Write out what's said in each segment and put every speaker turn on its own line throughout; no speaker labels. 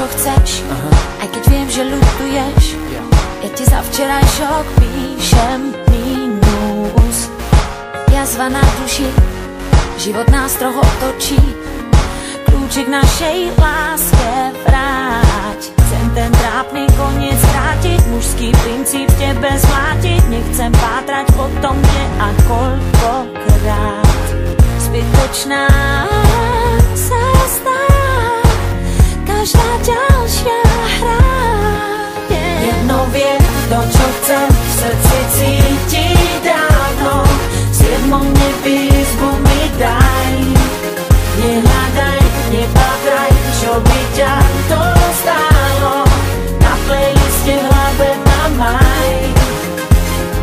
čo chceš, aj keď viem, že ľutuješ. Ja ti za včerajšok píšem mínus. Jazva na duši, život nás trochu otočí. Kľúčik našej láske vráť. Chcem ten trápny koniec skrátiť, mužský princíp v tebe zmlátiť. Nechcem pátrať po tom, kde a koľkokrát. Zbytočná sa stá každá ďalšia hra. Jedno viem, to čo chcem v srdci cítiť dávno. V 7. nebi izbu mi daj. Nehľadaj, nepátraj, čo by ťa to stálo. Na playliste v hlave mám aj.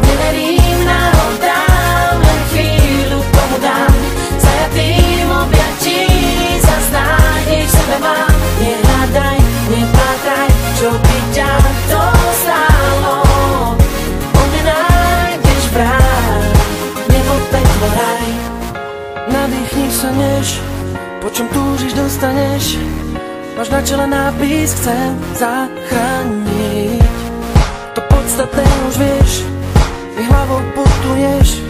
Neverím na oddám, len chvíľu tomu dám. Zajatým objatí, zas nádej v sebe mám. Nehľadaj, nepátraj, čo by ťa to stálo. Po mne nájdeš vrát, nebo peklo raj.
Nadýchni sa, než po čom túžiš, dostaneš. Máš na čele nápis, chcem zachrániť. To podstatné už vieš, ty hlavou putuješ.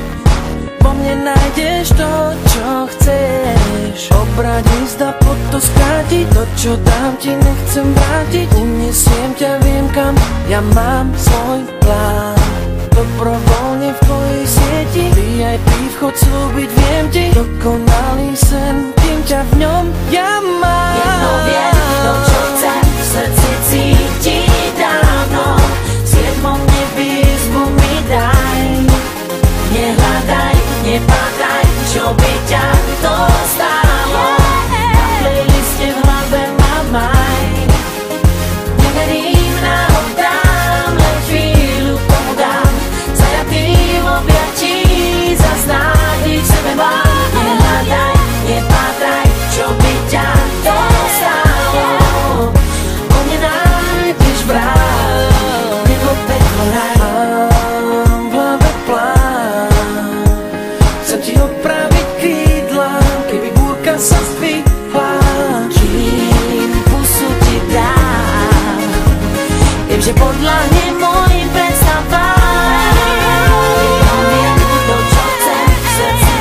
Po mne nájdeš to, čo chceš. Obrať zda pod to skrátiť. To, čo dám ti, nechcem vrátiť. Unesiem ťa, viem kam, ja mám svoj plán. Dobrovoľne v tvojej sieti, VIP vchod slúbiť viem ti. Dokonalý sen, kým ťa v ňom ja mám.
Jedno viem, to čo chcem v srdci cítiť dávno. V 7. nebi izbu mi daj. Nehľadaj, nepátraj, čo by ťa to stálo. Na playliste v hlave mám aj. Neverím na oddám, len chvíľu tomu dám. Zajatým objatí, zas nádej v sebe mám. Nehľadaj, nepátraj, čo by ťa to stálo. Po mne nájdeš vrát, nebo peklo raj.
Mám v hlave plán, chcem ti opraviť krídla, keby búrka sa zdvihla.
Kým pusu ti dám, viem, že podľahne mojim predstavám. Viem, to čo chcem v srdci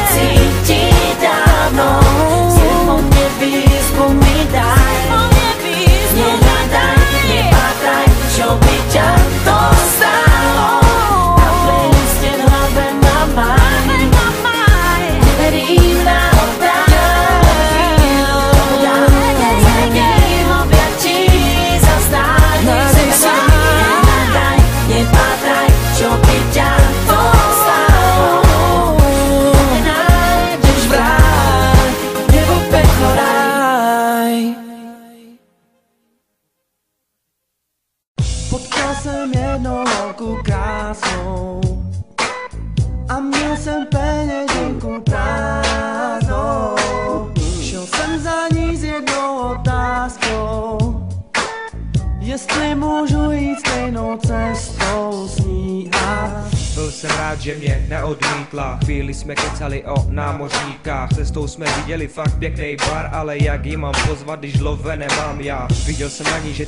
cítiť dávno. V 7. nebi izbu mi daj. Nehľadaj, nepátraj, čo by ťa to stálo. Na playliste v hlave mám aj. Neverím na oddám, chvíľu tomu dám. Zajatým objatí, zas nádej v sebe mám. Nehľadaj, nepátraj, čo by ťa to stálo. Mne nájdeš vrát, nebo peklo raj.
Potkal jsem jednou holku krásnou a měl jsem peněženku prázdnou. Šel jsem za ní s jednou otázkou, jestli můžu jít stejnou cestou s ní a
Byl jsem rád, že mě neodmítla. Chvíli jsme kecali o námořníkách. Cestou jsme viděli fakt pěkný bar, ale jak ji mám pozvat, když love nemám já. Viděl jsem na ní, že to